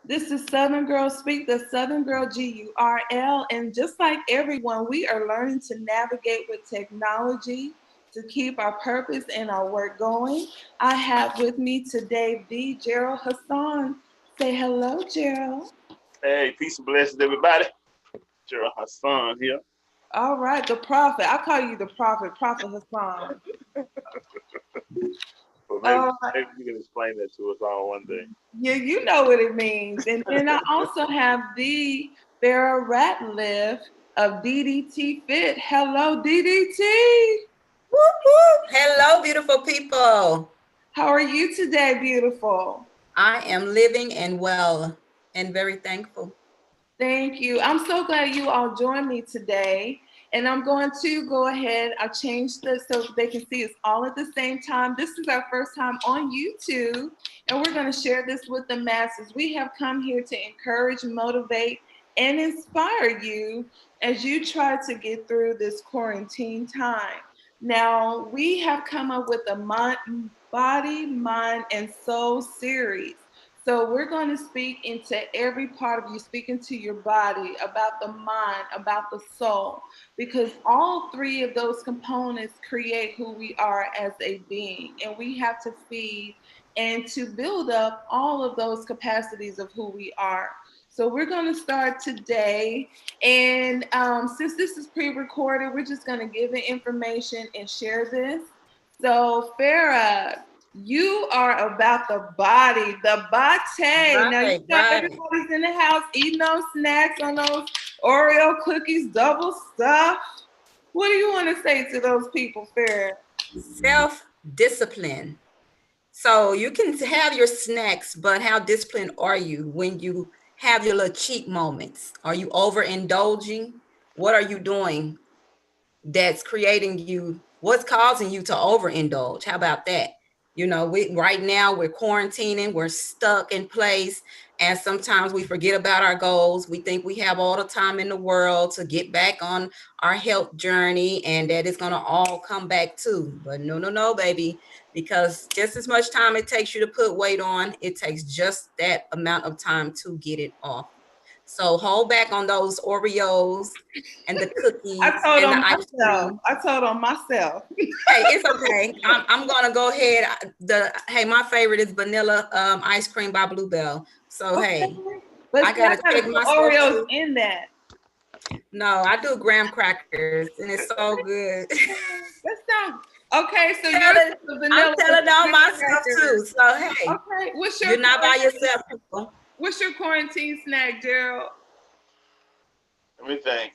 This is Southern Girl Speak, the Southern Girl G.U.R.L. And just like everyone, we are learning to navigate with technology to keep our purpose and our work going. I have with me today the Gerald Hasan. Say hello, Gerald. Hey, peace and blessings, everybody. Gerald Hasan here. All right, the prophet. I call you the prophet, Prophet Hasan. But maybe you can explain that to us all one day. Yeah, you know what it means. And then I also have the Farrah Ratliff of DDT-Fit. Hello, DDT. Whoop, whoop. Hello, beautiful people. How are you today, beautiful? I am living and well and very thankful. Thank you. I'm so glad you all joined me today. And I'm going to go ahead. I changed this so they can see us all at the same time. This is our first time on YouTube, and we're going to share this with the masses. We have come here to encourage, motivate, and inspire you as you try to get through this quarantine time. Now, we have come up with a body, mind, and soul series. So we're going to speak into every part of you, speak into your body, about the mind, about the soul, because all three of those components create who we are as a being. And we have to feed and to build up all of those capacities of who we are. So we're going to start today. And since this is pre-recorded, we're just going to give the information and share this. So Farrah, you are about the body, the bate. Now you got everybody's in the house eating those snacks on those Oreo cookies, double stuffed. What do you want to say to those people, Farrah? Self-discipline. So you can have your snacks, but how disciplined are you when you have your little cheat moments? Are you overindulging? What are you doing that's creating you? What's causing you to overindulge? How about that? You know, right now we're quarantining, we're stuck in place, and sometimes we forget about our goals. We think we have all the time in the world to get back on our health journey and that it's going to all come back too. But no, baby, because just as much time it takes you to put weight on, it takes just that amount of time to get it off. So hold back on those Oreos and the cookies and the ice cream. I told on myself. Hey, it's okay. I'm gonna go ahead. My favorite is vanilla ice cream by Bluebell. So hey, but I gotta check myself Oreos too. in that. No, I do graham crackers, and it's so good. That sounds okay. So I'm telling on myself too. So hey, okay. You're not by yourself, people. What's your quarantine snack, Gerald? Let me think.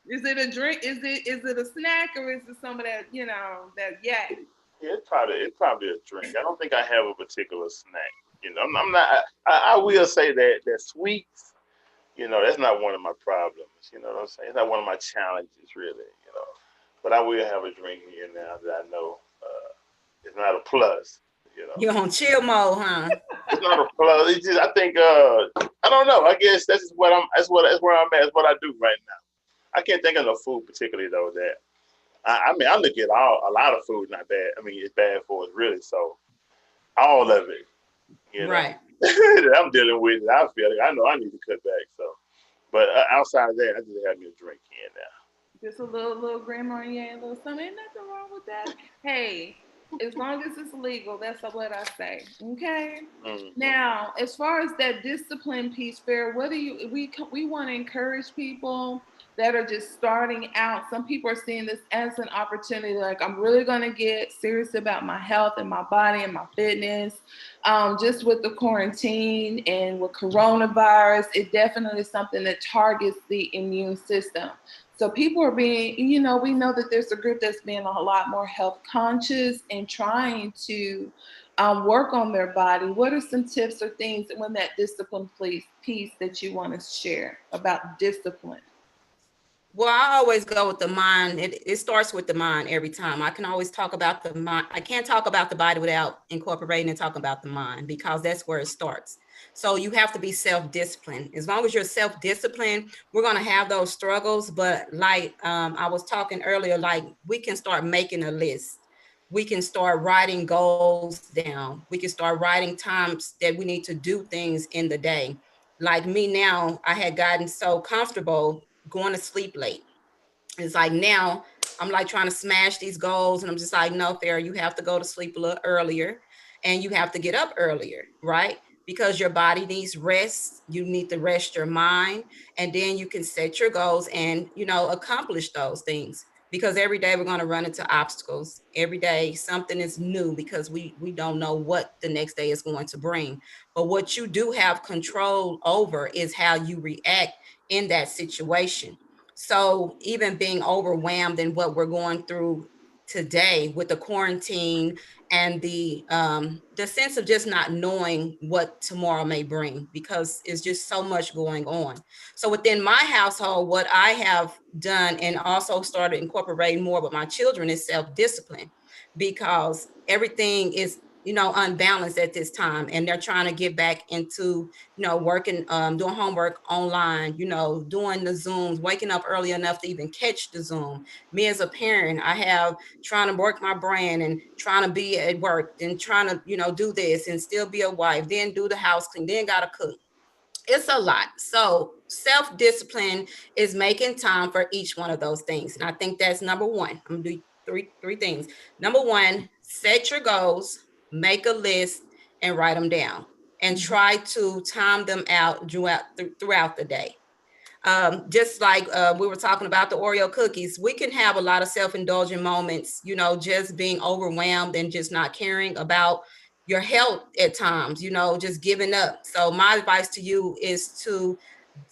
Is it a drink? Is it a snack, or is it some of that, that yak? Yeah, it's probably a drink. I don't think I have a particular snack. I'm not. I will say that sweets, that's not one of my problems. You know what I'm saying? It's not one of my challenges, really. But I will have a drink here now that I know it's not a plus. You're on chill mode, huh? It's not a plus. It's just I think I don't know. I guess that's where I'm at. That's what I do right now. I can't think of no food particularly though that I mean I look at a lot of food not bad. I mean it's bad for us really. So all of it, right. I'm dealing with it. I feel like I know I need to cut back. So, but outside of that, I just have me a drink here now. Just a little Grand Marnier, a little something. Ain't nothing wrong with that. Hey, as long as it's legal, that's what I say. Okay. Mm-hmm. Now, as far as that discipline piece, Farrah, what do we want to encourage people that are just starting out. Some people are seeing this as an opportunity. Like, I'm really going to get serious about my health and my body and my fitness. Just with the quarantine and with coronavirus, it definitely is something that targets the immune system. So people are being, we know that there's a group that's being a lot more health conscious and trying to work on their body. What are some tips or things when that discipline piece that you want to share about discipline? Well, I always go with the mind. It starts with the mind every time. I can always talk about the mind. I can't talk about the body without incorporating and talking about the mind, because that's where it starts. So you have to be self-disciplined. As long as you're self-disciplined, we're going to have those struggles. But like I was talking earlier, like we can start making a list. we can start writing goals down. We can start writing times that we need to do things in the day. Like me now, I had gotten so comfortable going to sleep late. It's like now I'm like trying to smash these goals, and I'm just like, no, Farrah, you have to go to sleep a little earlier and you have to get up earlier, right? Because your body needs rest. You need to rest your mind, and then you can set your goals and, accomplish those things. Because every day we're going to run into obstacles. Every day something is new because we don't know what the next day is going to bring. But what you do have control over is how you react in that situation. So even being overwhelmed in what we're going through today with the quarantine and the sense of just not knowing what tomorrow may bring, because it's just so much going on. So within my household, what I have done and also started incorporating more with my children is self-discipline, because everything is unbalanced at this time, and they're trying to get back into working, doing homework online, doing the Zooms, waking up early enough to even catch the Zoom. Me as a parent, I have trying to work my brand and trying to be at work and trying to do this and still be a wife, then do the house clean, then gotta cook. It's a lot. So self-discipline is making time for each one of those things, and I think that's number one. I'm gonna do three things. Number one, set your goals, make a list, and write them down, and try to time them out throughout the day. Just like we were talking about the Oreo cookies, we can have a lot of self-indulgent moments, just being overwhelmed and just not caring about your health at times, just giving up. So my advice to you is to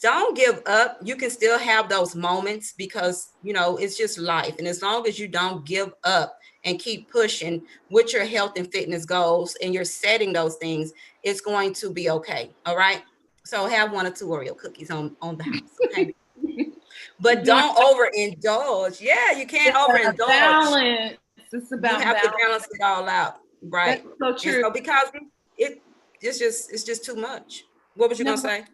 don't give up. You can still have those moments, because it's just life. And as long as you don't give up and keep pushing with your health and fitness goals, and you're setting those things, it's going to be okay. All right. So have 1 or 2 Oreo cookies on the house, okay? But don't overindulge. Yeah, you can't overindulge. Balance. It's You about have to balance. balance it all out, right? That's so And true. so because it's just too much. What was you No, gonna say?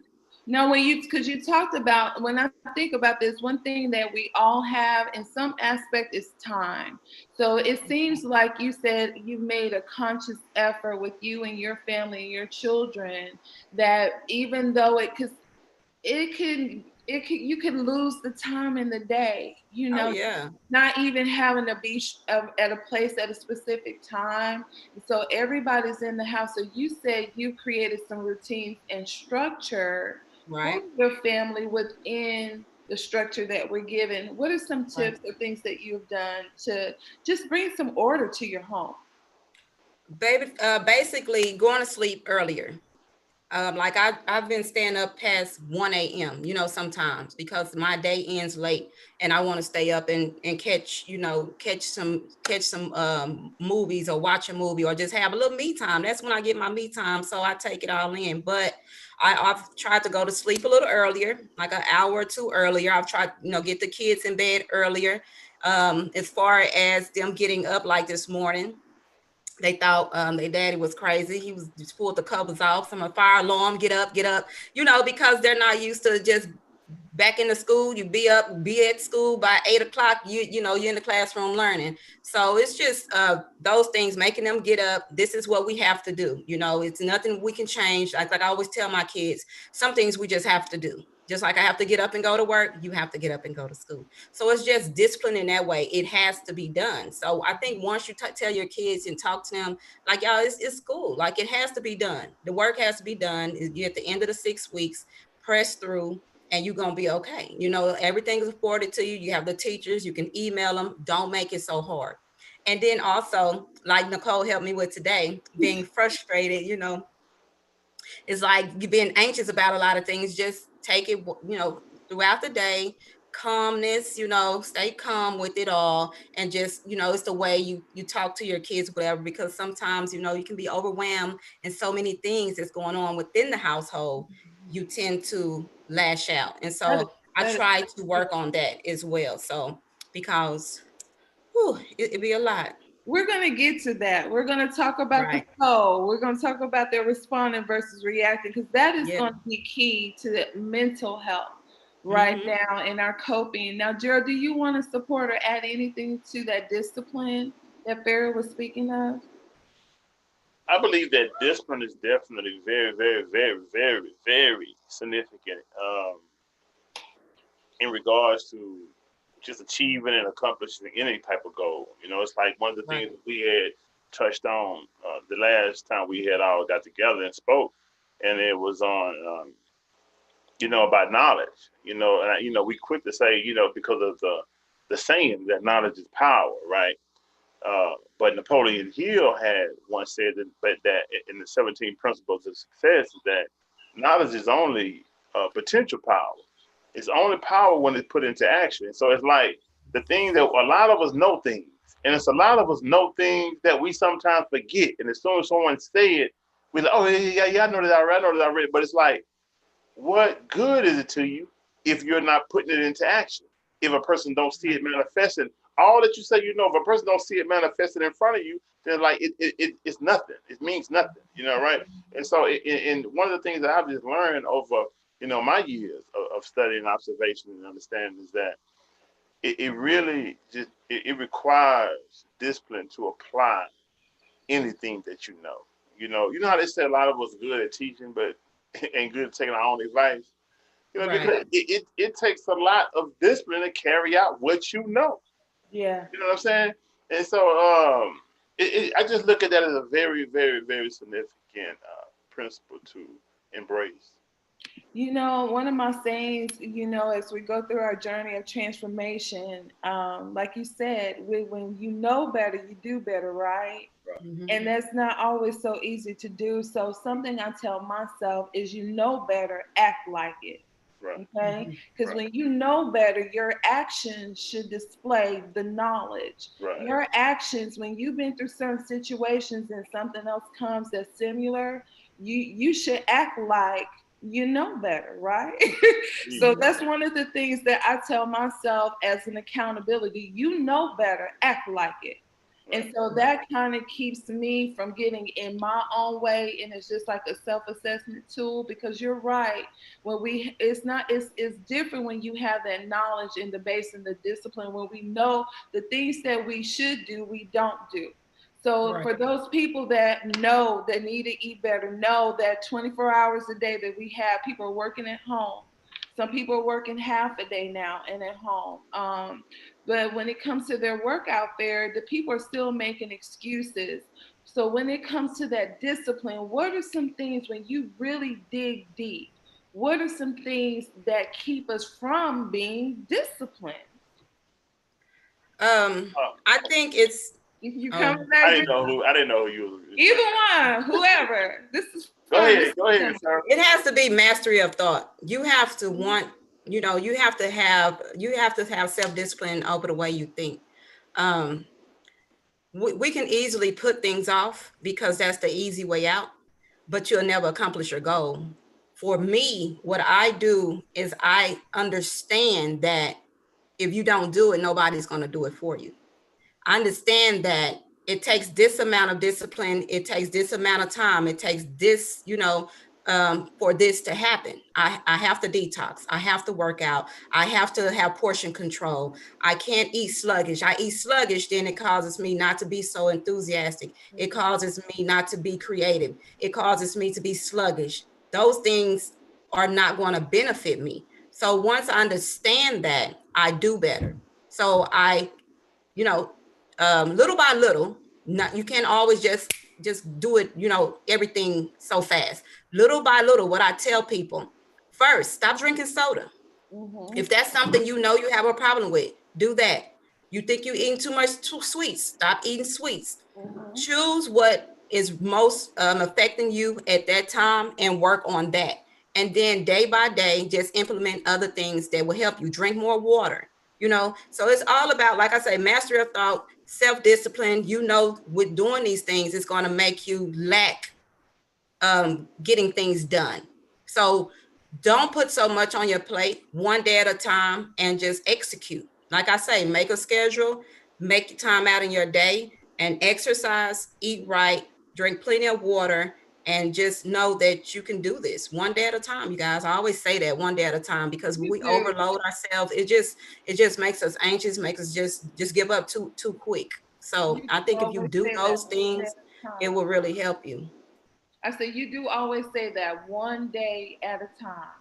no, because you talked about, when I think about this, one thing that we all have in some aspect is time. So it seems like you said you've made a conscious effort with you and your family and your children, that even though you could lose the time in the day, Oh yeah. not even having to be at a place at a specific time. So everybody's in the house. So you said you created some routines and structure for Right. your family within the structure that we're given. What are some Right. tips or things that you've done to just bring some order to your home? Baby, basically going to sleep earlier. Like I've been staying up past 1 a.m., sometimes because my day ends late, and I want to stay up and catch some movies, or watch a movie, or just have a little me time. That's when I get my me time. So I take it all in. But I've tried to go to sleep a little earlier, like an hour or two earlier. I've tried, get the kids in bed earlier. As far as them getting up, like this morning, they thought their daddy was crazy. He was just pulled the covers off. Some fire alarm, get up, because they're not used to just back in the school. You be at school by 8 o'clock. You're in the classroom learning. So it's just those things, making them get up. This is what we have to do. It's nothing we can change. Like I always tell my kids, some things we just have to do. Just like I have to get up and go to work, you have to get up and go to school. So it's just discipline in that way. It has to be done. So I think once you tell your kids and talk to them, like, y'all, it's school. Like, it has to be done. The work has to be done. You're at the end of the 6 weeks, press through, and you're going to be okay. Everything is afforded to you. You have the teachers. You can email them. Don't make it so hard. And then also, like Nicole helped me with today, being frustrated, it's like you're being anxious about a lot of things. Just take it, throughout the day, calmness, stay calm with it all. And just, it's the way you talk to your kids, whatever, because sometimes, you can be overwhelmed and so many things that's going on within the household, you tend to lash out. And so I try to work on that as well. So, because it'd be a lot. We're going to get to that. We're going to talk about the Right. soul. We're going to talk about their responding versus reacting, because that is Yeah. going to be key to the mental health right now in our coping. Now, Gerald, do you want to support or add anything to that discipline? that Farrah was speaking of? I believe that discipline is definitely very, very, very, very, very significant in regards to just achieving and accomplishing any type of goal. You know, it's like one of the Right. things that we had touched on the last time we had all got together and spoke, and it was on, about knowledge. We quick to say, because of the saying that knowledge is power, right? But Napoleon Hill had once said that in the 17 principles of success is that knowledge is only potential power. It's only power when it's put into action. So it's like the thing that a lot of us know things, and it's a lot of us know things that we sometimes forget. And as soon as someone say it, we're like, oh yeah, I know that I know that I read. But it's like, what good is it to you if you're not putting it into action? If a person don't see it manifesting, all that you say, if a person don't see it manifested in front of you, then like it's nothing. It means nothing, right? And so, and one of the things that I've just learned over, my years of study and observation and understanding is that it really just it requires discipline to apply anything that you know. You know how they say a lot of us are good at teaching, but ain't good at taking our own advice. Right. Because it takes a lot of discipline to carry out what you know. Yeah. You know what I'm saying? And so I just look at that as a very, very, very significant principle to embrace. One of my sayings, as we go through our journey of transformation, like you said, when you know better, you do better, right? Mhm. And that's not always so easy to do. So something I tell myself is, better, act like it. Right. Okay? Mhm. Because Right. when you know better, your actions should display the knowledge. Right. Your actions, when you've been through certain situations and something else comes that's similar, you should act like you know better, right? So Mhm. that's one of the things that I tell myself as an accountability. You know better, act like it. And Right. so that kind of keeps me from getting in my own way. And it's just like a self-assessment tool, because you're right. When it's different when you have that knowledge and the base and the discipline, when we know the things that we should do, we don't do. So Right. for those people that know that need to eat better, know that 24 hours a day that we have, people are working at home. Some people are working half a day now and at home. But when it comes to their work out there, the people are still making excuses. So when it comes to that discipline, what are some things when you really dig deep? What are some things that keep us from being disciplined? Um, Uh, I think it's You oh, coming back? I didn't know who. I didn't know who you was. Either one, whoever. This is Go fun. This ahead. is Go ahead, simple. sir. it has to be mastery of thought. You have to want, you have to have self-discipline over the way you think. Um, we can easily put things off because that's the easy way out, but you'll never accomplish your goal. For me, what I do is I understand that if you don't do it, nobody's going to do it for you. I understand that it takes this amount of discipline, it takes this amount of time, it takes this, for this to happen. I have to detox, I have to work out, I have to have portion control. I can't eat sluggish. I eat sluggish, then it causes me not to be so enthusiastic. It causes me not to be creative. It causes me to be sluggish. Those things are not going to benefit me. So once I understand that, I do better. So you know, little by little. Not, you can't always just do it, everything so fast. Little by little, what I tell people: first, stop drinking soda. Mm-hmm. If that's something you have a problem with, do that. You think you're eating too much sweets, stop eating sweets. Mm-hmm. Choose what is most affecting you at that time and work on that. And then day by day, just implement other things that will help you. Drink more water. So it's all about, like I say, mastery of thought, self-discipline. With doing these things, it's going to make you lack getting things done. So don't put so much on your plate, one day at a time, and just execute. Like I say, make a schedule, make time out in your day, and exercise, eat right, drink plenty of water, and just know that you can do this one day at a time. You guys, I always say that, one day at a time, because when You we do. overload ourselves, it just makes us anxious, makes us just give up too quick. So You I think if you always do say that those one day things, at a it time. will really help you. I said you do always say that one day at a time.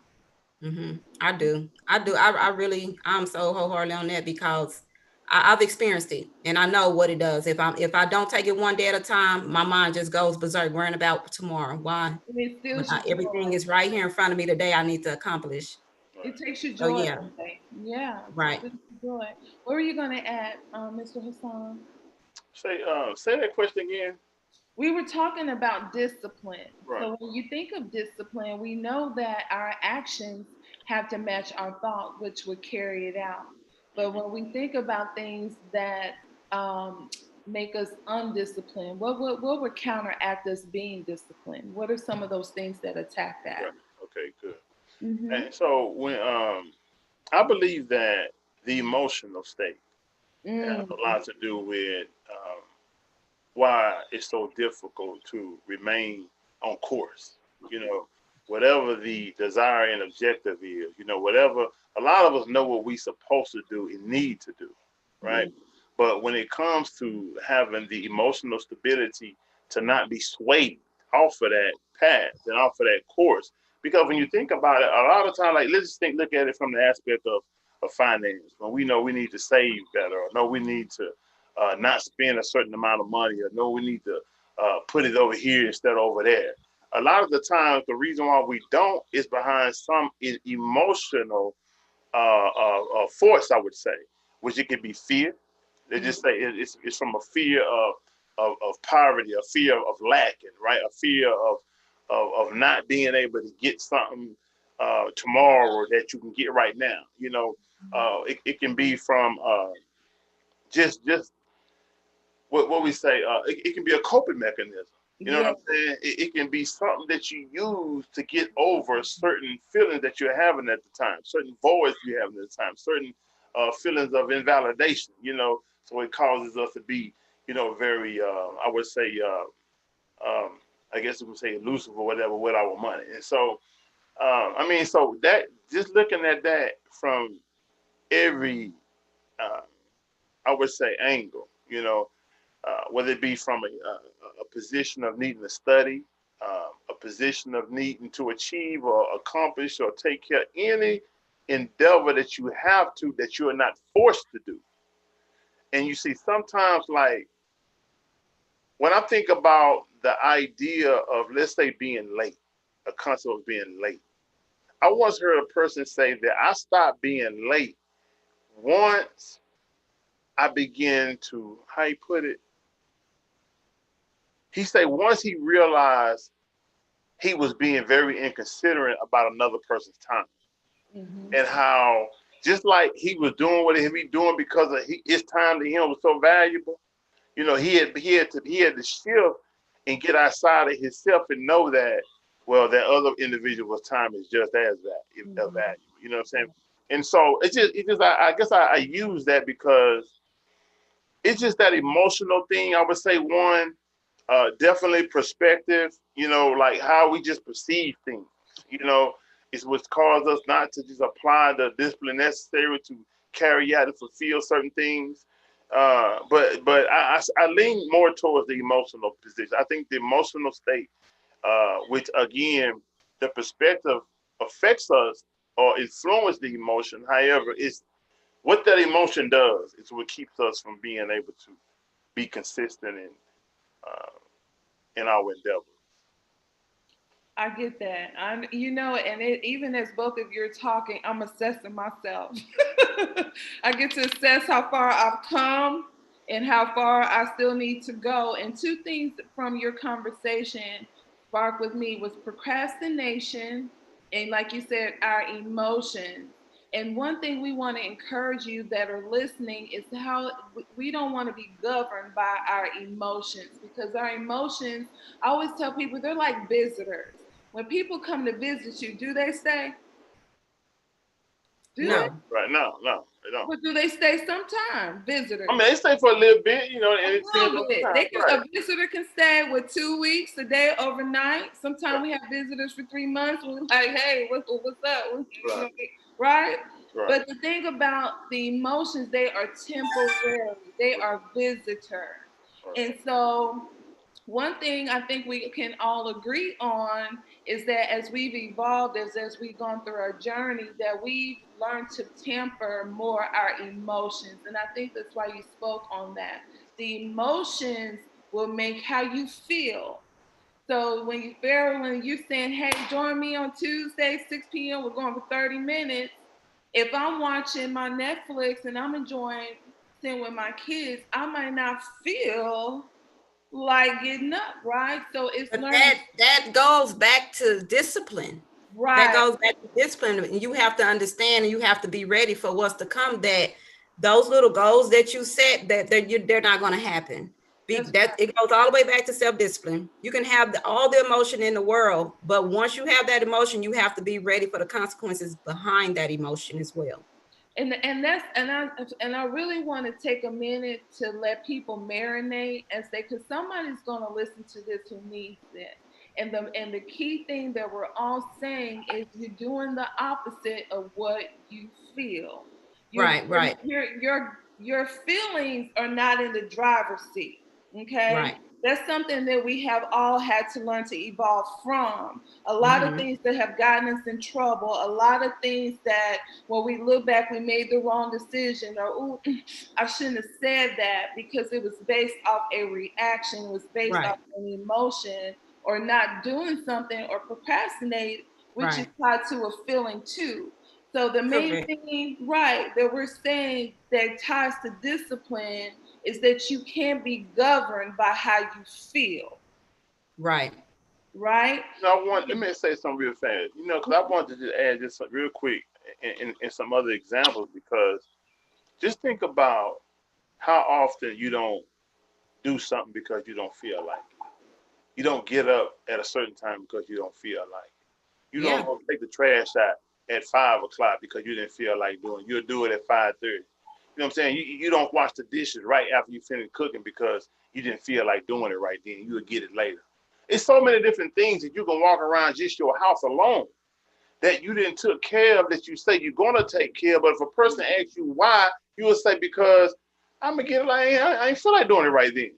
I do. I really, I'm so wholeheartedly on that because I've experienced it and I know what it does. If I don't take it one day at a time, my mind just goes berserk worrying about tomorrow. Why? And it When steals your everything joy. is right here in front of me today, I need to accomplish. It Right. takes your So joy yeah, away. Yeah, it right. steals your joy. What were you gonna add, Mr. Hasan? Say that question again. We were talking about discipline. Right. So when you think of discipline, we know that our actions have to match our thought, which would carry it out. But Mhm. when we think about things that um, make us undisciplined, what would counteract us being disciplined? What are some of those things that attack that? Right. Okay. Good. Mm-hmm. And so when I believe that the emotional state has a Mm-hmm. lot to do with why it's so difficult to remain on course. You know, whatever the desire and objective is, whatever, a lot of us know what we supposed to do and need to do, Yeah. right? But when it comes to having the emotional stability to not be swayed off of that path and off of that course, because when you think about it, a lot of time, like let's just look at it from the aspect of finance. When we know we need to save better, or know we need to not spend a certain amount of money, or know we need to put it over here instead of over there. A lot of the times, the reason why we don't is behind some emotional force, I would say, which it could be fear. They just say it's from a fear of poverty, a fear of lacking, right? A fear of not being able to get something tomorrow that you can get right now. It can be from just what we say, it can be a coping mechanism. You know what Yeah. I'm saying? It can be something that you use to get over certain feelings that you're having at the time, certain voids you're having at the time, certain feelings of invalidation, so it causes us to be, very, I would say, I guess we would say elusive or whatever with our money. And so, so that, just looking at that from every, uh, I would say, angle, whether it be from a position of needing to study, a position of needing to achieve or accomplish or take care of any endeavor that you have to, that you are not forced to do. And you see, sometimes, like, when I think about the idea of, let's say, being late, a concept of being late, I once heard a person say that I stopped being late once I began to, how he put it, he said once he realized he was being very inconsiderate about another person's time, Mm-hmm. and how just like he was doing what he be doing because his time to him was so valuable. He had to shift and get outside of himself and know that, well, that other individual's time is just as Mm-hmm. valuable. You know what I'm saying? And so it's just I guess I use that because it's just that emotional thing. I would say one, definitely perspective, like how we just perceive things, you know, is what caused us not to just apply the discipline necessary to carry out and fulfill certain things. But I lean more towards the emotional position. I think the emotional state, which again, the perspective affects us or influence the emotion. However, it's what that emotion does is what keeps us from being able to be consistent uh, in our endeavor. I get that. And even as both of you are talking, I'm assessing myself. I get to assess how far I've come and how far I still need to go. And two things from your conversation sparked with me was procrastination and, like you said, our emotions. And one thing we want to encourage you that are listening is how we don't want to be governed by our emotions, because our emotions, I always tell people, they're like visitors. When people come to visit you, do they stay? Do they? Right, No. right. No, they don't. But do they stay sometime? I mean, Visitors. they stay for a little bit, A and it depends little on the bit. time. Right, A visitor can stay with 2 weeks, a day, overnight. right, Sometimes we have visitors for 3 months. We're like, hey, what's up? right. Right? Right. But the thing about the emotions, they are temporary. They are visitors. Right. And so one thing I think we can all agree on is that as we've evolved, as we've gone through our journey, that we've learned to temper more our emotions. And I think that's why you spoke on that. The emotions will make how you feel. So when you're saying, hey, join me on Tuesday, 6 p.m., we're going for 30 minutes. If I'm watching my Netflix and I'm enjoying sitting with my kids, I might not feel like getting up, right? So it's But learning. that goes back to discipline. That Right. goes back to discipline. And you have to understand and you have to be ready for what's to come, that those little goals that you set, that they're not going to happen. That it goes all the way back to self-discipline. You can have all the emotion in the world, but once you have that emotion, you have to be ready for the consequences behind that emotion as well. And I really want to take a minute to let people marinate and say, because somebody's going to listen to this who needs it. And the key thing that we're all saying is you're doing the opposite of what you feel. Right. Your feelings are not in the driver's seat. Okay. Right. That's something that we have all had to learn to evolve from. A lot of things that have gotten us in trouble, a lot of things that when we look back, we made the wrong decision, or, ooh, I shouldn't have said that, because it was based off a reaction, it was based off an emotion, or not doing something, or procrastinate, which is tied to a feeling too. So the main thing, right, that we're saying that ties to discipline is that you can't be governed by how you feel. Right. Right? Let me say something real fast. Because I wanted to just add just real quick in some other examples, because just think about how often you don't do something because you don't feel like it. You don't get up at a certain time because you don't feel like it. You don't go take the trash out at 5 o'clock because you didn't feel like doing it. You'll do it at 5:30. You know what I'm saying? You don't wash the dishes right after you finish cooking because you didn't feel like doing it right then. You'll get it later. It's so many different things that you can walk around just your house alone that you didn't took care of, that you say you're gonna take care of. But if a person asks you why, you will say, because I'm gonna get it. Like, I ain't feel like doing it right then.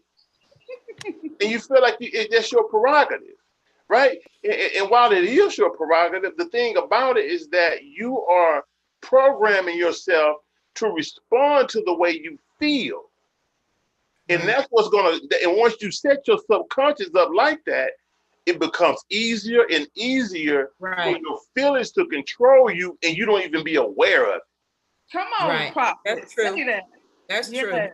And you feel like that's your prerogative, right? And while it is your prerogative, the thing about it is that you are programming yourself to respond to the way you feel. And that's what's going to, and once you set your subconscious up like that, it becomes easier and easier for your feelings to control you, and you don't even be aware of it. Come on, Prophet. That's true. Say that. That's true.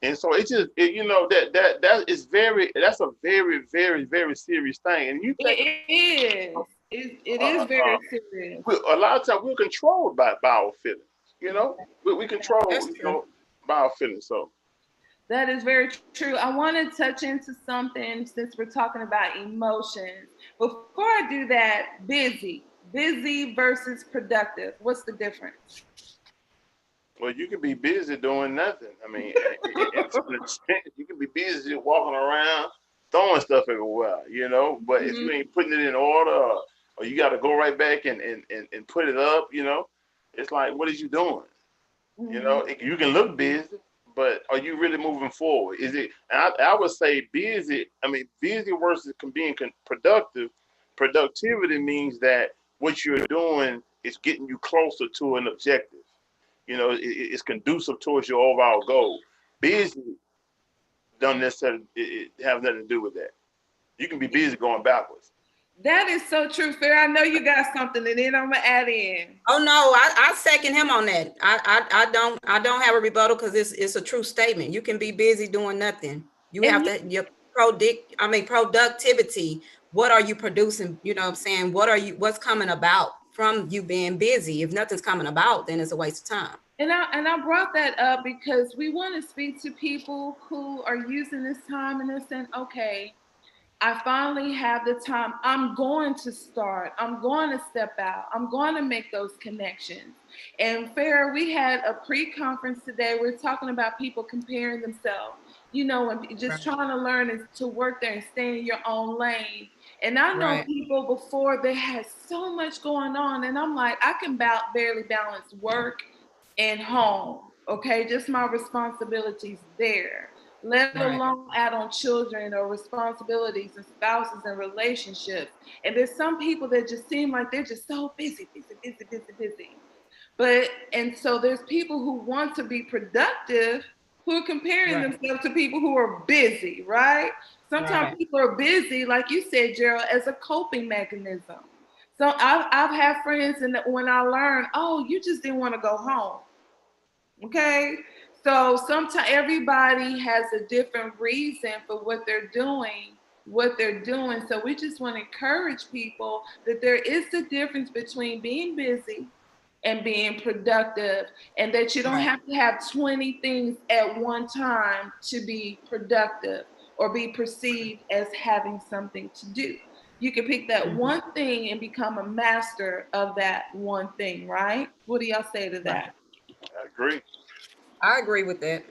And so it's just, that is that's a very, very, very serious thing. And you think it is. It is very serious. A lot of times we're controlled by our feelings. We control by our feelings. So that is very true. I want to touch into something since we're talking about emotions. Before I do that, busy versus productive. What's the difference? Well, you can be busy doing nothing. I mean, you can be busy walking around, throwing stuff everywhere, But if you ain't putting it in order, or you got to go right back and put it up, it's like, what is you doing? You can look busy, but are you really moving forward? Is it? I would say busy. I mean, busy versus being productive. Productivity means that what you're doing is getting you closer to an objective. It's conducive towards your overall goal. Busy don't necessarily have nothing to do with that. You can be busy going backwards. That is so true, Fair. I know you got something, and then I'm gonna add in. Oh no, I second him on that. I don't have a rebuttal, because it's a true statement. You can be busy doing nothing. You have to your productivity. What are you producing? You know what I'm saying? What's coming about from you being busy? If nothing's coming about, then it's a waste of time. And I brought that up because we want to speak to people who are using this time and they're saying, okay, I finally have the time. I'm going to start. I'm going to step out. I'm going to make those connections. And Farrah, we had a pre-conference today. We're talking about people comparing themselves, and just trying to learn is to work there and stay in your own lane. And I know Right. people before they had so much going on, and I'm like, I can barely balance work and home. Okay, just my responsibilities there, let Right. alone add on children or responsibilities and spouses and relationships. And there's some people that just seem like they're just so busy, busy, busy, busy, busy. But and so there's people who want to be productive who are comparing Right. themselves to people who are busy, right? Sometimes Right. people are busy, like you said, Gerald, as a coping mechanism. So I've had friends, and when I learned, oh, you just didn't want to go home. Okay. So sometimes everybody has a different reason for what they're doing. So we just want to encourage people that there is a difference between being busy and being productive, and that you don't Right. have to have 20 things at one time to be productive or be perceived as having something to do. You can pick that Mhm. one thing and become a master of that one thing, right? What do y'all say to Right. that? I agree. I agree with that.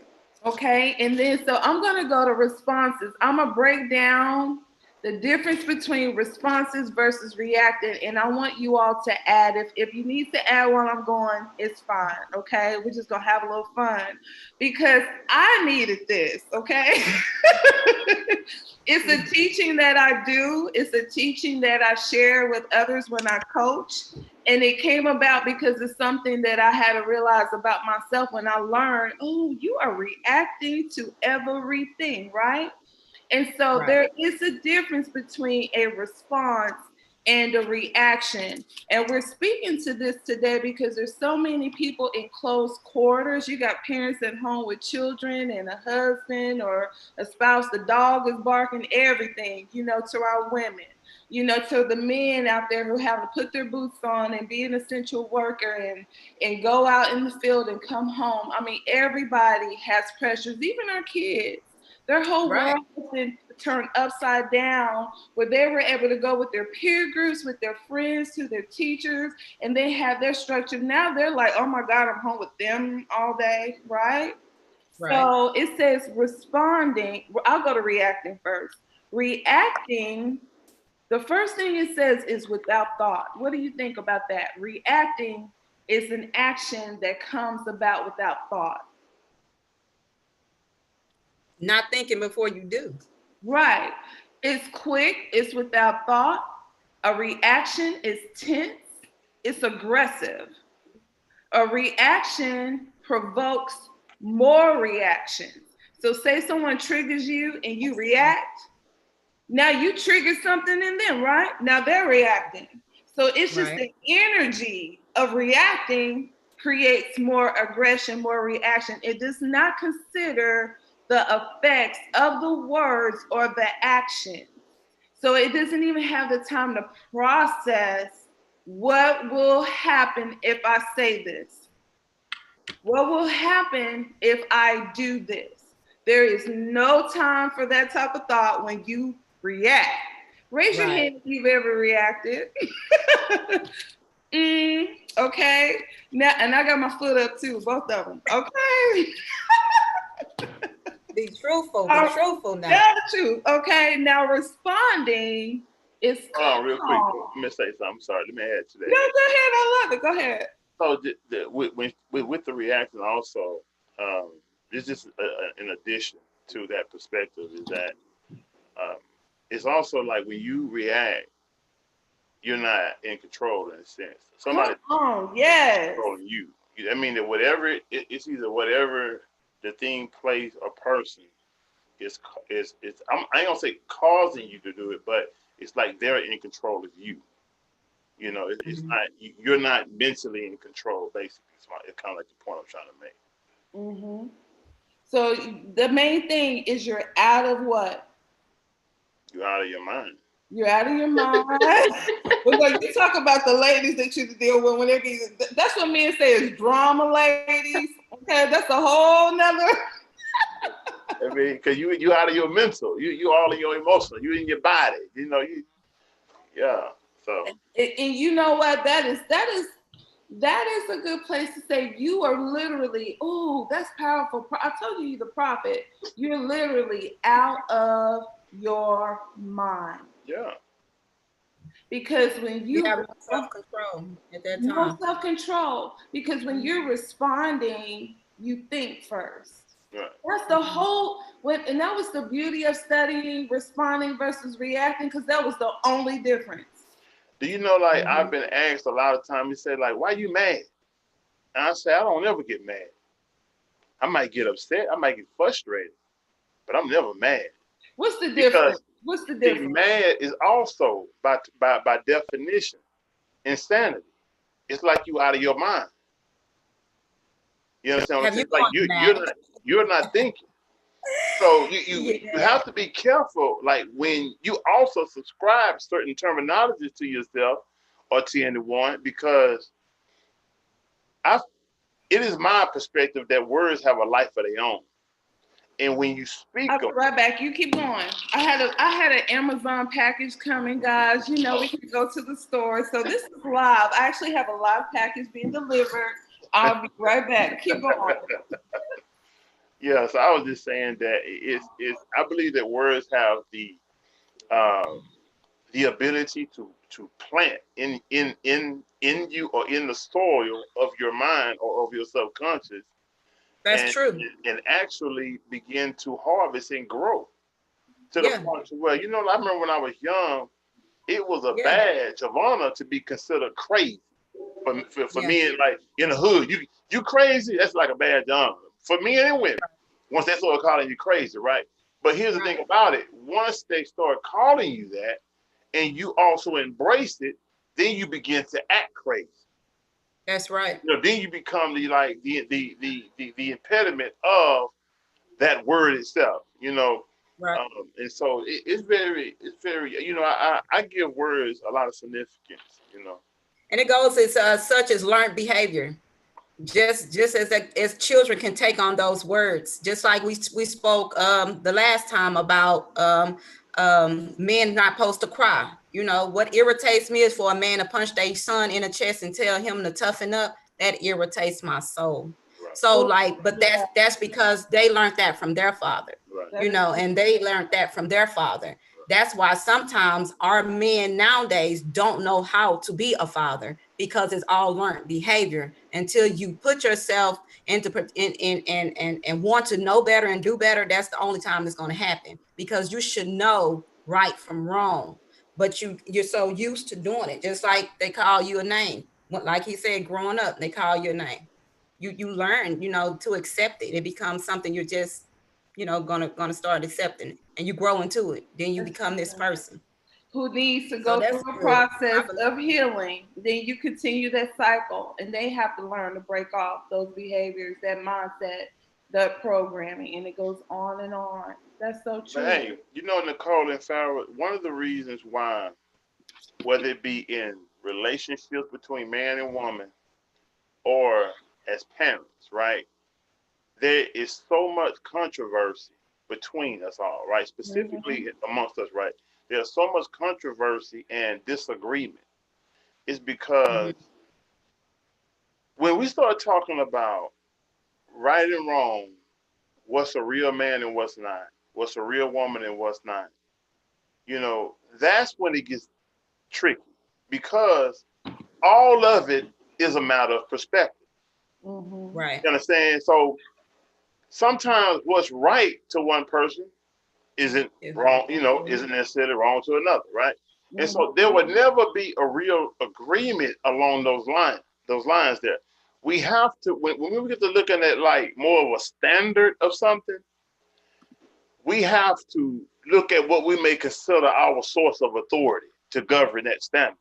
Okay, and then so I'm gonna go to responses. I'm gonna break down the difference between responses versus reacting, and I want you all to add. If you need to add while I'm going, it's fine. Okay, we're just gonna have a little fun because I needed this. Okay, it's a teaching that I do. It's a teaching that I share with others when I coach. And it came about because it's something that I had to realize about myself when I learned, oh, you are reacting to everything, right? And so Right. there is a difference between a response and a reaction. And we're speaking to this today because there's so many people in close quarters. You got parents at home with children and a husband or a spouse. The dog is barking, everything, to our women, to the men out there who have to put their boots on and be an essential worker and go out in the field and come home. I mean, everybody has pressures, even our kids. Their whole Right. world has been turned upside down where they were able to go with their peer groups, with their friends, to their teachers, and they have their structure. Now they're like, oh my God, I'm home with them all day, right? Right. So it says responding. I'll go to reacting first. Reacting, the first thing it says is without thought. What do you think about that? Reacting is an action that comes about without thought. Not thinking before you do. Right. It's quick, it's without thought. A reaction is tense, it's aggressive. A reaction provokes more reactions. So, say someone triggers you and you react, now you trigger something in them, right? Now they're reacting. So, it's just Right. the energy of reacting creates more aggression, more reaction. It does not consider the effects of the words or the action. So it doesn't even have the time to process what will happen if I say this. What will happen if I do this? There is no time for that type of thought when you react. Raise your Right. hand if you've ever reacted. Okay. Now, and I got my foot up too, both of them. Okay. Be truthful. Be Tell truthful now. the truth. Okay. Now, responding is Hold on, real quick. calm. Let me say something. I'm sorry. Let me add to No, that. go ahead. I love it. Go ahead. So with the reaction also, it's just in addition to that perspective is that um, it's also like when you react, you're not in control in a sense. Come Somebody on. Yes. controlling you. I mean that whatever it's either whatever the thing, place, or person is I ain't gonna say causing you to do it, but it's like they're in control of you. It's Mhm. not you're not mentally in control. Basically, it's kind of like the point I'm trying to make. Hmm. So the main thing is you're out of what? You're out of your mind. You're out of your mind. Well, like you talk about the ladies that you deal with when they get, that's what men say is drama ladies. Okay, that's a whole nother. I mean, because you out of your mental. You all of your emotional. You in your body. Yeah. So And you know what? That is a good place to say you are literally. Oh, that's powerful. I told you, the prophet. You're literally out of your mind. yeah. because when You you have no self-control at that no time. self-control, because when you're responding, you think first. Right. That's the whole and that was the beauty of studying responding versus reacting, because that was the only difference. Do you know, like, I've been asked a lot of times, you say, like, why you mad? And I say, I don't ever get mad. I might get upset, I might get frustrated, but I'm never mad. What's the Because difference? What's the see, difference? mad is also by definition insanity. It's like you out of your mind. You understand what I'm Have you saying? Like gone mad? you're not thinking. So you Yeah. have to be careful. Like when you also subscribe certain terminologies to yourself or to anyone, because I it is my perspective that words have a life of their own. And when you speak I'll be them, right back. You keep going. I had an Amazon package coming, guys. You know, we can go to the store. So this is live. I actually have a live package being delivered. I'll be right back. Keep going. yeah. So I was just saying that it's I believe that words have um, the ability to plant in you or in the soil of your mind or of your subconscious, That's and true. and actually begin to harvest and grow to the Yeah. point where, I remember when I was young, it was a Yeah. badge of honor to be considered crazy. For Yeah. men, like in the hood, you crazy. That's like a badge of honor for men and women. Once they start calling you crazy, right? But here's the thing Right. about it: once they start calling you that, and you also embrace it, then you begin to act crazy. That's right. Then you become the impediment of that word itself. Right. And so it's very. I give words a lot of significance. And it goes as such as learned behavior. Just as children can take on those words, just like we spoke the last time about men not supposed to cry. What irritates me is for a man to punch their son in the chest and tell him to toughen up. That irritates my soul. Right. So but that's because they learned that from their father. Right. And they learned that from their father. That's why sometimes our men nowadays don't know how to be a father, because it's all learned behavior. Until you put yourself into and want to know better and do better, that's the only time it's going to happen, because you should know right from wrong. But you're so used to doing it, just like they call you a name. Like he said, growing up, they call you a name. You learn, to accept it. It becomes something you're just gonna start accepting it, and you grow into it. Then you become this person Who needs to so go that's through a good. process of healing. Then you continue that cycle, and they have to learn to break off those behaviors, that mindset, that programming, and it goes on and on. That's so But true. hey, Nicole and Farrah, one of the reasons why, whether it be in relationships between man and woman or as parents, right, there is so much controversy between us all, right? Specifically amongst us, right? There's so much controversy and disagreement. It's because when we start talking about right and wrong, what's a real man and what's not, what's a real woman and what's not, that's when it gets tricky, because all of it is a matter of perspective. Right. You understand? So sometimes what's right to one person isn't wrong, isn't necessarily wrong to another, right? And so there would never be a real agreement along those lines there. We have to, when we get to looking at like more of a standard of something, we have to look at what we may consider our source of authority to govern that standard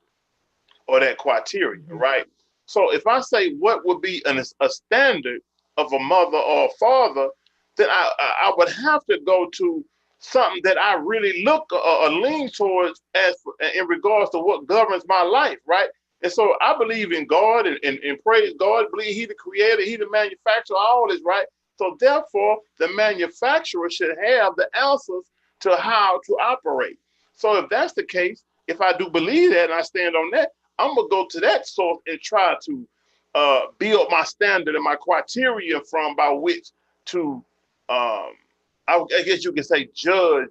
or that criteria, right? So if I say what would be a standard of a mother or a father, then I would have to go to something that I really look or lean towards in regards to what governs my life, right? And so I believe in God and praise God, believe He the creator, He the manufacturer, all this, right? So therefore, the manufacturer should have the answers to how to operate. So if that's the case, if I do believe that and I stand on that, I'm gonna go to that source and try to build my standard and my criteria from by which to, I guess you can say, judge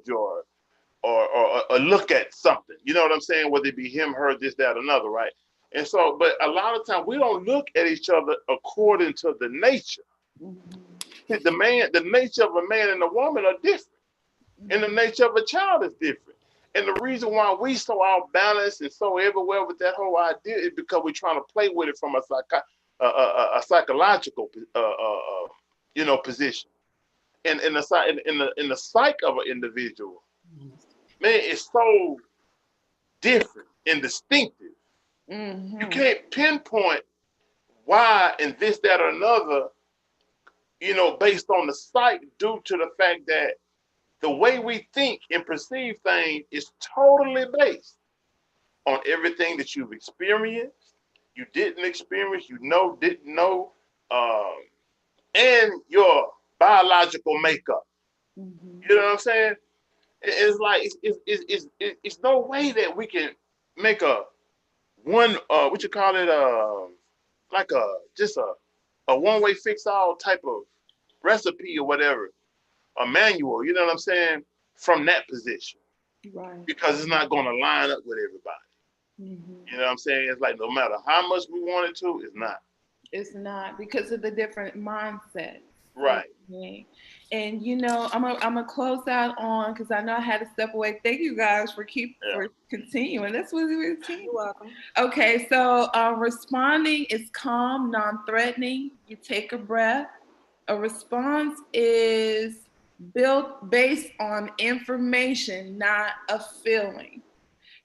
or look at something. You know what I'm saying? Whether it be him, her, this, that, another, right? And so, but a lot of times we don't look at each other according to the nature. The nature of a man and a woman are different, and the nature of a child is different. And the reason why we so out balanced and so everywhere with that whole idea is because we're trying to play with it from a psychological, position. And in the psyche of an individual, man, it's so different and distinctive. You can't pinpoint why and this, that, or another, based on the psyche, due to the fact that the way we think and perceive things is totally based on everything that you've experienced, you didn't experience, didn't know, and your biological makeup. You know what I'm saying? It's like it's no way that we can make a one-way fix-all type of recipe or whatever, a manual, you know what I'm saying, from that position. Right. Because it's not going to line up with everybody. You know what I'm saying? It's like no matter how much we want it to, it's not. It's not, because of the different mindsets. Right. And I'm gonna close out on, because I know I had to step away. Thank you guys for continuing. That's what we're continuing. You're welcome. Okay, so responding is calm, non-threatening. You take a breath. A response is built based on information, not a feeling.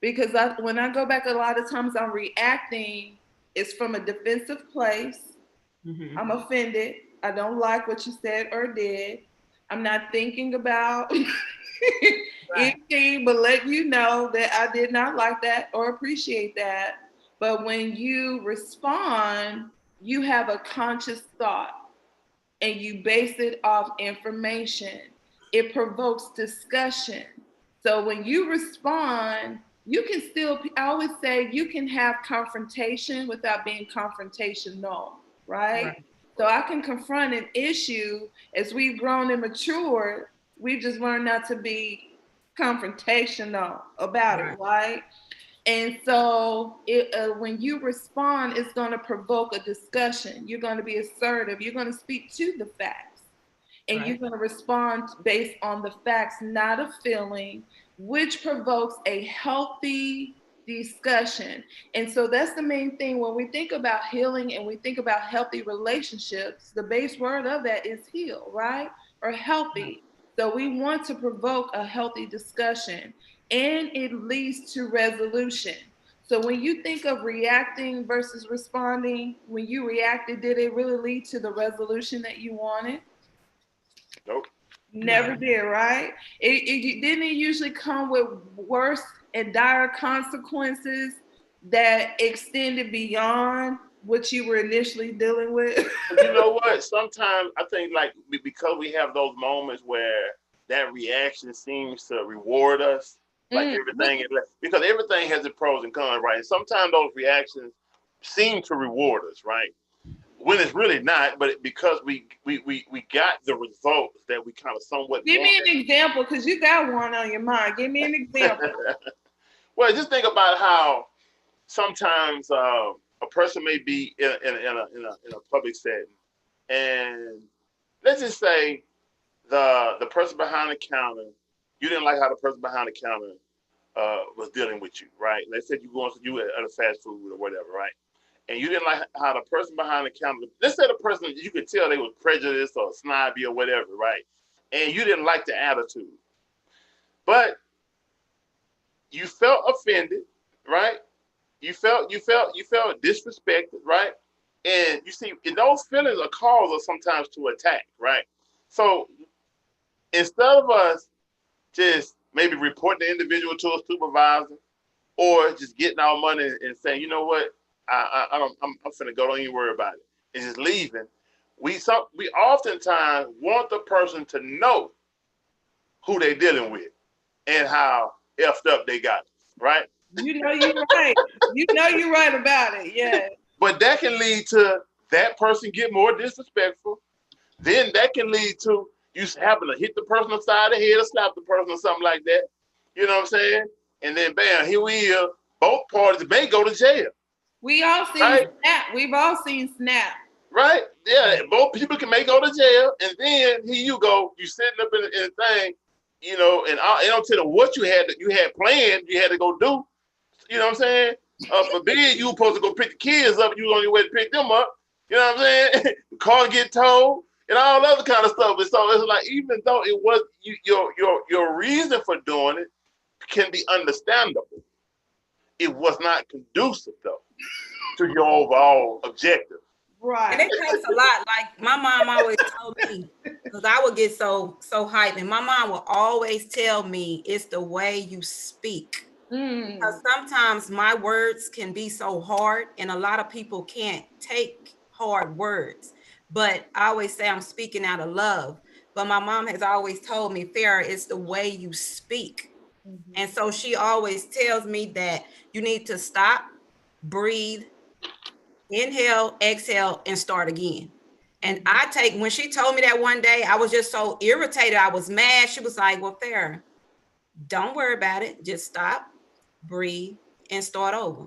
Because when I go back, a lot of times I'm reacting, it's from a defensive place. I'm offended. I don't like what you said or did. I'm not thinking about anything but let you know that I did not like that or appreciate that. But when you respond, you have a conscious thought and you base it off information. It provokes discussion. So when you respond, you can still, I always say, you can have confrontation without being confrontational, right? So I can confront an issue. As we've grown and matured, we've just learned not to be confrontational about it, right? And so when you respond, it's going to provoke a discussion. You're going to be assertive. You're going to speak to the facts. And you're going to respond based on the facts, not a feeling, which provokes a healthy discussion. And so that's the main thing when we think about healing and we think about healthy relationships. The base word of that is heal, right? Or healthy. So we want to provoke a healthy discussion, and it leads to resolution. So when you think of reacting versus responding, when you reacted, did it really lead to the resolution that you wanted? Nope. Never did, right? It didn't usually come with worse and dire consequences that extended beyond what you were initially dealing with. You know what? Sometimes I think because we have those moments where that reaction seems to reward us, everything, because everything has its pros and cons, right? And sometimes those reactions seem to reward us, right? When it's really not, but because we got the results that we kind of somewhat Give me an example, because you got one on your mind. Give me an example. Well, just think about how sometimes a person may be in a public setting, and let's just say the person behind the counter, you didn't like how the person behind the counter was dealing with you, right? Let's say you at a fast food or whatever, right? And you didn't like how the person behind the counter, let's say the person, you could tell they was prejudiced or snobby or whatever, right? And you didn't like the attitude. But you felt offended, right? You felt disrespected, right? And you see, those feelings are cause us sometimes to attack, right? So instead of us just maybe reporting the individual to a supervisor or just getting our money and saying, you know what, I'm finna go, don't even worry about it, and just leaving, we oftentimes want the person to know who they're dealing with and how effed up they got, right? You know you're right. You know you're right about it, yeah. But that can lead to that person get more disrespectful. Then that can lead to you having to hit the person upside the head or slap the person or something like that. You know what I'm saying? And then bam, here we are. Both parties may go to jail. We all seen right? Snap. We've all seen Snap. Right? Yeah, both people may go to jail, and then here you go. You sitting up in the thing, you know, and I don't tell them what you had planned. You had to go do. You know what I'm saying? But then you were supposed to go pick the kids up. You was on your way to pick them up. You know what I'm saying? The car get towed and all other kind of stuff. And so it's like, even though it was your reason for doing it can be understandable, it was not conducive though to your overall objective. Right. And it takes a lot. Like my mom always told me, because I would get so hyped, and my mom will always tell me it's the way you speak. Because sometimes my words can be so hard, and a lot of people can't take hard words. But I always say I'm speaking out of love. But my mom has always told me, Farrah, it's the way you speak. And so she always tells me that you need to stop, breathe, inhale, exhale, and start again. And when she told me that one day, I was just so irritated. I was mad. She was like, well, Farrah, don't worry about it. Just stop, breathe, and start over.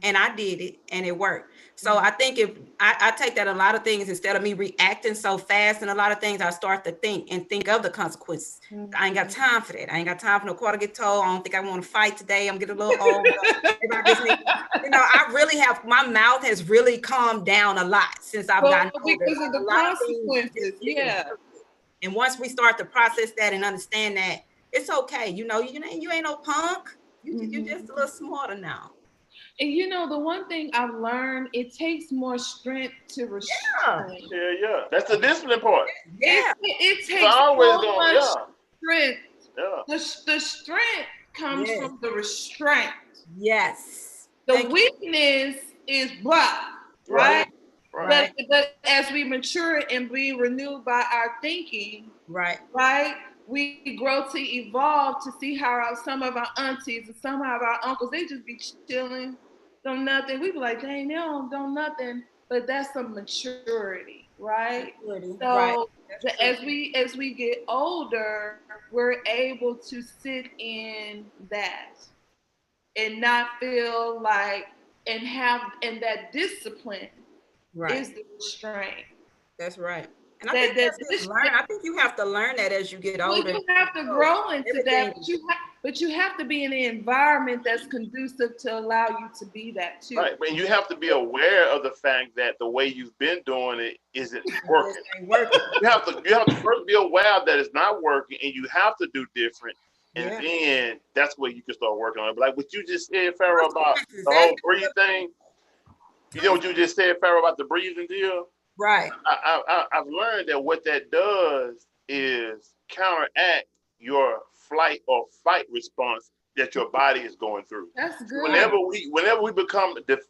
And I did it, and it worked. So I think if I take that a lot of things, instead of me reacting so fast and a lot of things, I start to think of the consequences. I ain't got time for that. I ain't got time for no car to get told. I don't think I want to fight today. I'm getting a little old. I really have, my mouth has really calmed down a lot since I've gotten older. Because of the consequences, yeah. And once we start to process that and understand that it's okay, you ain't no punk. You're just a little smarter now. And the one thing I've learned, it takes more strength to restrain. Yeah. That's the discipline part. Yeah. It takes so much strength. Yeah. The strength comes from the restraint. Yes. The weakness is blah, right? Right. But as we mature and be renewed by our thinking, right, we grow to evolve to see how some of our aunties and some of our uncles, they just be chilling, don't nothing. We be like, dang, they don't nothing. But that's some maturity, right? So as we get older, we're able to sit in that and not feel like and that discipline is the restraint. That's right. And I think you have to learn that as you get older. You have to grow into that, but you have to be in an environment that's conducive to allow you to be that too. Right, but you have to be aware of the fact that the way you've been doing it isn't working. You have to first be aware that it's not working, and you have to do different. And then that's where you can start working on it. But like what you just said, Farrah, about the whole breathe thing. You know what you just said, Farrah, about the breathing deal? Right. I've learned that what that does is counteract your flight or fight response that your body is going through. That's good. Whenever we become offensive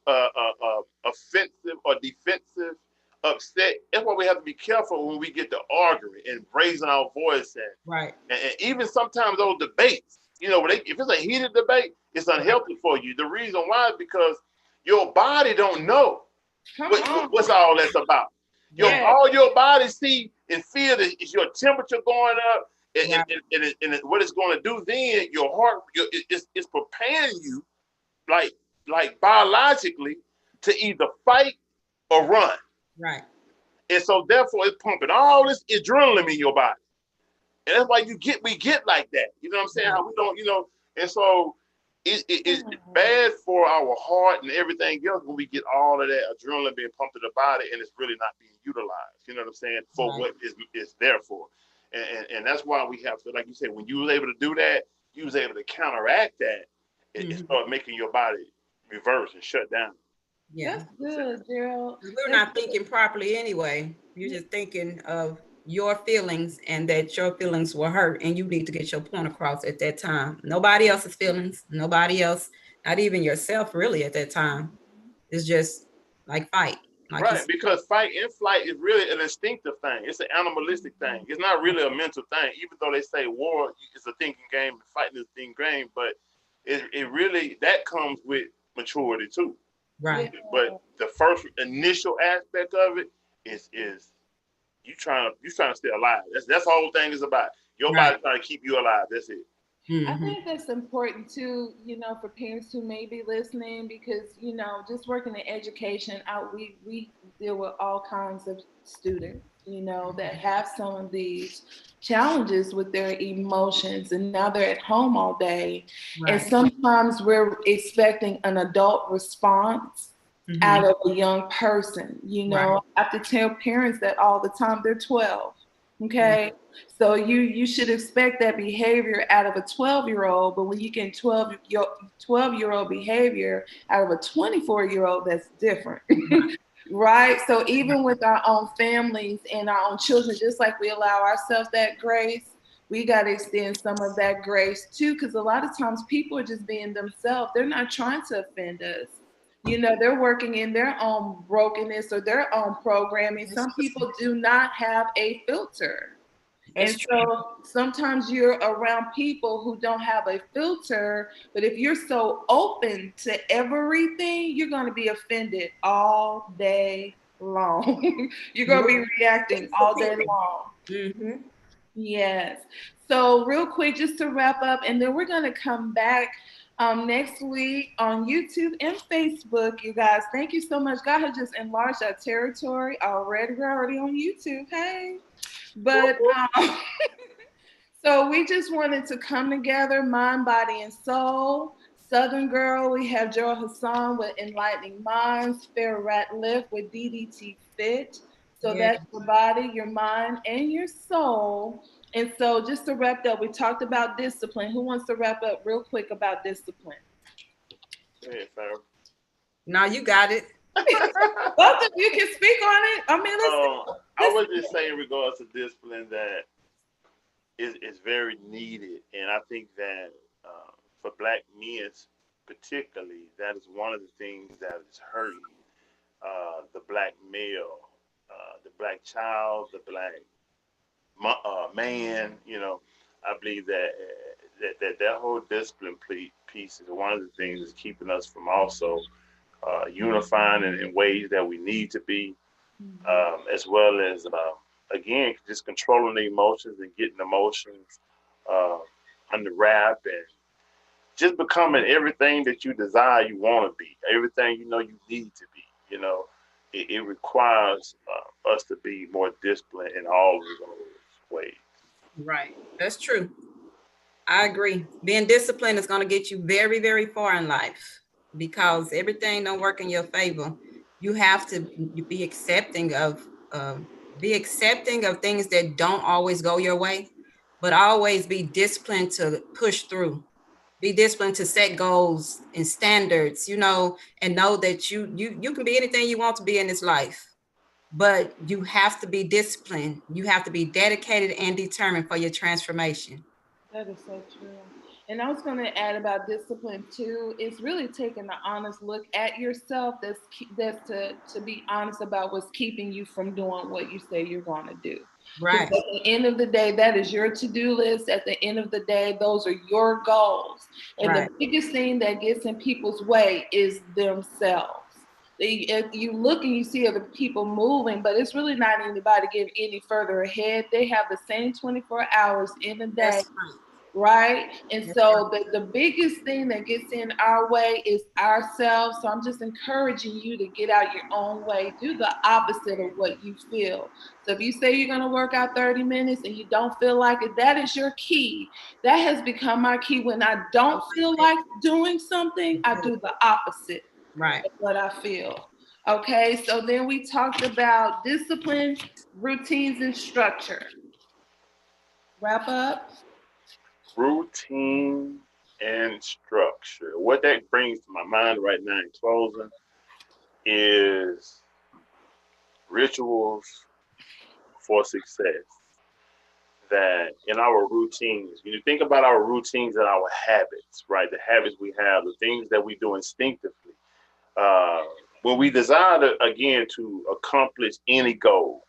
or defensive, upset, that's why we have to be careful when we get to arguing and raising our voice. And even sometimes those debates, if it's a heated debate, it's unhealthy for you. The reason why is because your body don't know what's all that's about. All your body see and feel is your temperature going up, and what it's going to do then, your heart is preparing you, like biologically, to either fight or run. Right. And so therefore it's pumping all this adrenaline in your body. And that's why we get like that. You know what I'm saying? How we don't, and so it's bad for our heart and everything else when we get all of that adrenaline being pumped to the body and it's really not being utilized. You know what I'm saying? For what is there for. And that's why we have to, like you said, when you was able to do that, you was able to counteract that and start making your body reverse and shut down. Yeah. That's good, Gerald. We're not thinking properly anyway. You're just thinking of your feelings and that your feelings were hurt and you need to get your point across at that time. Nobody else's feelings, nobody else, not even yourself really at that time. It's just like fight. Because fight and flight is really an instinctive thing. It's an animalistic thing. It's not really a mental thing, even though they say war is a thinking game and fighting is a thinking game, but it really, that comes with maturity too. Right. But the first initial aspect of it is you trying to stay alive. That's the whole thing is about. Your body trying to keep you alive. That's it. I think that's important too, for parents who may be listening, because, just working in education, we deal with all kinds of students, that have some of these challenges with their emotions, and now they're at home all day. And Right. sometimes we're expecting an adult response out of a young person. Right. I have to tell parents that all the time. They're 12. Okay. So you should expect that behavior out of a 12-year-old, but when you get 12-year-old behavior out of a 24-year-old, that's different. Right? So even with our own families and our own children, just like we allow ourselves that grace, we got to extend some of that grace too, because a lot of times people are just being themselves. They're not trying to offend us. They're working in their own brokenness or their own programming. Some people do not have a filter. And That's true. so sometimes you're around people who don't have a filter, but if you're so open to everything, you're going to be offended all day long. You're going to be reacting all day long. Yes. So real quick, just to wrap up, and then we're going to come back next week on YouTube and Facebook, you guys. Thank you so much. God has just enlarged our territory already. We're already on YouTube. Hey. But so we just wanted to come together, mind, body, and soul. Southern Girl, we have Gerald Hasan with Enlightening Minds, Fair Ratliff with DDT-Fit. So that's your body, your mind, and your soul. And so just to wrap up, we talked about discipline. Who wants to wrap up real quick about discipline? Hey, fam. No, you got it. Both of you can speak on it. I mean, listen. I would just say in regards to discipline that is very needed, and I think that for Black men particularly, that is one of the things that is hurting the Black male, the Black child, the Black man. I believe that whole discipline piece is one of the things that's keeping us from also unifying in ways that we need to be, as well as again just controlling the emotions and getting emotions under wrap, and just becoming everything that you desire you want to be, everything you need to be. It requires us to be more disciplined in all of those ways. Right. That's true. I agree. Being disciplined is going to get you very, very far in life, because everything don't work in your favor. You have to be accepting of things that don't always go your way, but always be disciplined to push through. Be disciplined to set goals and standards, and know that you can be anything you want to be in this life. But you have to be disciplined. You have to be dedicated and determined for your transformation. That is so true. And I was going to add about discipline too. It's really taking an honest look at yourself. That's to be honest about what's keeping you from doing what you say you're going to do. Right. At the end of the day, that is your to-do list. At the end of the day, those are your goals. And right. The biggest thing that gets in people's way is themselves. You look and you see other people moving, but it's really not anybody getting any further ahead. They have the same 24 hours in a day. Right? And so the biggest thing that gets in our way is ourselves. So I'm just encouraging you to get out your own way. Do the opposite of what you feel. So if you say you're going to work out 30 minutes and you don't feel like it, that is your key. That has become my key. When I don't feel like doing something, I do the opposite of what I feel. Okay, so then we talked about discipline, routines, and structure. Wrap up. Routine and structure. What that brings to my mind right now in closing is rituals for success. That in our routines, when you think about our routines and our habits, right? The habits we have, the things that we do instinctively. When we desire to accomplish any goal,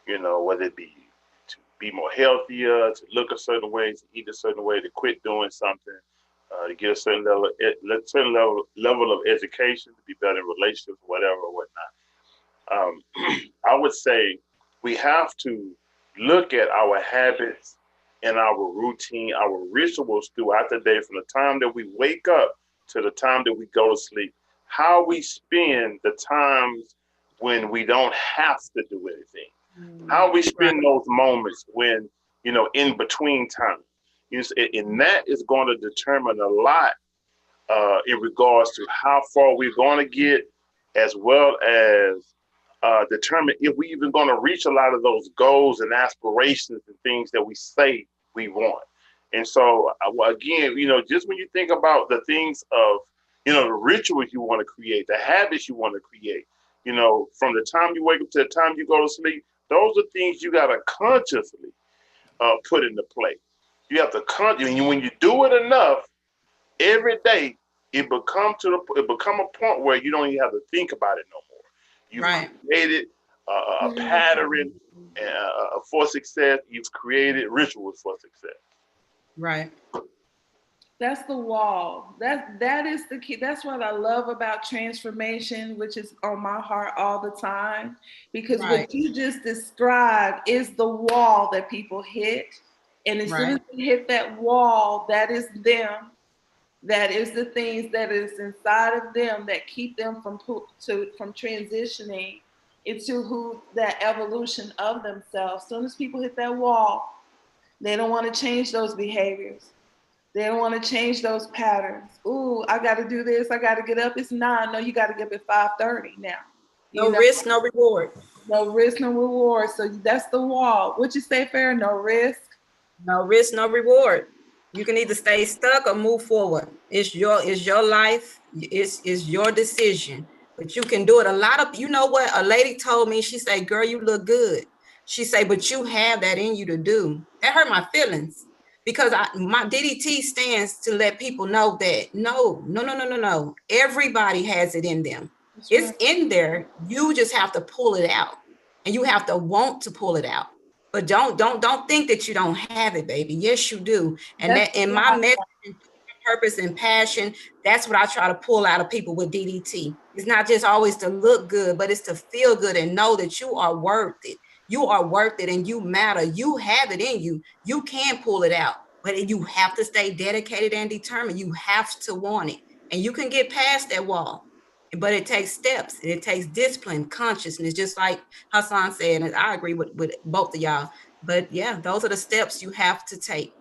whether it be to be more healthier, to look a certain way, to eat a certain way, to quit doing something, to get a certain level of education, to be better in relationships, whatever or whatnot. I would say we have to look at our habits and our routine, our rituals throughout the day, from the time that we wake up to the time that we go to sleep, how we spend the times when we don't have to do anything, how we Right. spend those moments when, in between time. And that is going to determine a lot in regards to how far we're going to get, as well as determine if we even going to reach a lot of those goals and aspirations and things that we say we want. And so, again, just when you think about the things of, the rituals you want to create, the habits you want to create, from the time you wake up to the time you go to sleep, those are things you got to consciously put into play. You have to when you do it enough every day, it become a point where you don't even have to think about it no more. You've Right. created a pattern for success. You've created rituals for success. Right. That's the wall. That is the key. That's what I love about transformation, which is on my heart all the time. Because Right. what you just described is the wall that people hit. And as soon as Right. they hit that wall, that is them. That is the things that is inside of them that keep them from transitioning into who that evolution of themselves. As soon as people hit that wall, they don't want to change those behaviors. They don't want to change those patterns. Ooh, I got to do this. I got to get up. It's 9. No, you got to get up at 5:30 now. No risk, no reward. No risk, no reward. So that's the wall. What you say, Farrah? No risk. No risk, no reward. You can either stay stuck or move forward. It's your life. It's your decision. But you can do it. A lot of, what a lady told me, she said, girl, you look good. She said, but you have that in you to do. That hurt my feelings because my DDT stands to let people know that no. Everybody has it in them. That's It's right. in there. You just have to pull it out, and you have to want to pull it out. But don't think that you don't have it, baby. Yes, you do. And That's that in my why. message, purpose, and passion, that's what I try to pull out of people with DDT. It's not just always to look good, but it's to feel good and know that you are worth it. You are worth it and you matter. You have it in you. You can pull it out, but you have to stay dedicated and determined. You have to want it. And you can get past that wall. But it takes steps. It takes discipline, consciousness, just like Hasan said, and I agree with both of y'all. But yeah, those are the steps you have to take.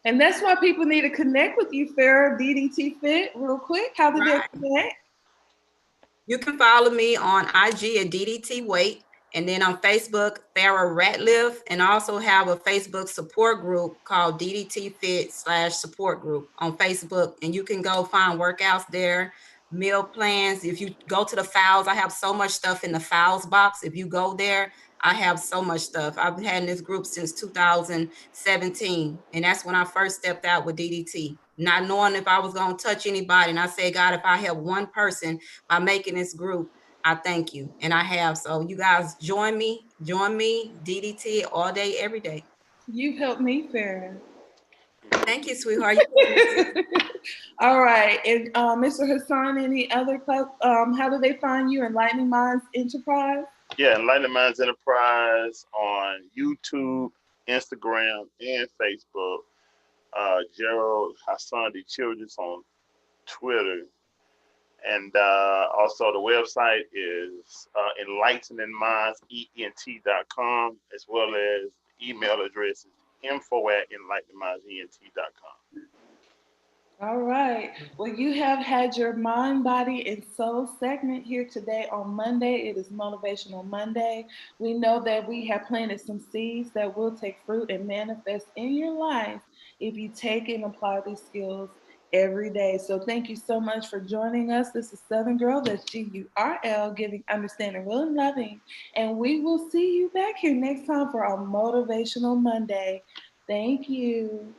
And that's why people need to connect with you, Farrah, DDT-Fit, real quick. How did they Right. connect? You can follow me on IG at DDT Weight, and then on Facebook, Farrah Ratliff, and I also have a Facebook support group called DDT-Fit /support group on Facebook, and you can go find workouts there, meal plans. If you go to the files, I have so much stuff in the files box. If you go there, I have so much stuff. I've had in this group since 2017, and that's when I first stepped out with DDT, not knowing if I was going to touch anybody. And I said, God, if I help one person by making this group, I thank you. And I have. So you guys join me, DDT all day, every day. You've helped me, Farrah. Thank you, sweetheart. All right. And Mr. Hasan, any other how do they find you? Enlightening Minds Enterprise? Yeah, Enlightening Minds Enterprise on YouTube, Instagram, and Facebook. Gerald Hasan the Children's on Twitter. And also the website is enlighteningminds.com, as well as email address is info@enlighteningmindsent.com. All right. Well, you have had your mind, body, and soul segment here today on Monday. It is Motivational Monday. We know that we have planted some seeds that will take fruit and manifest in your life if you take and apply these skills every day. So thank you so much for joining us. This is Southern Girl, that's G-U-R-L, giving understanding, real and loving. And we will see you back here next time for our Motivational Monday. Thank you.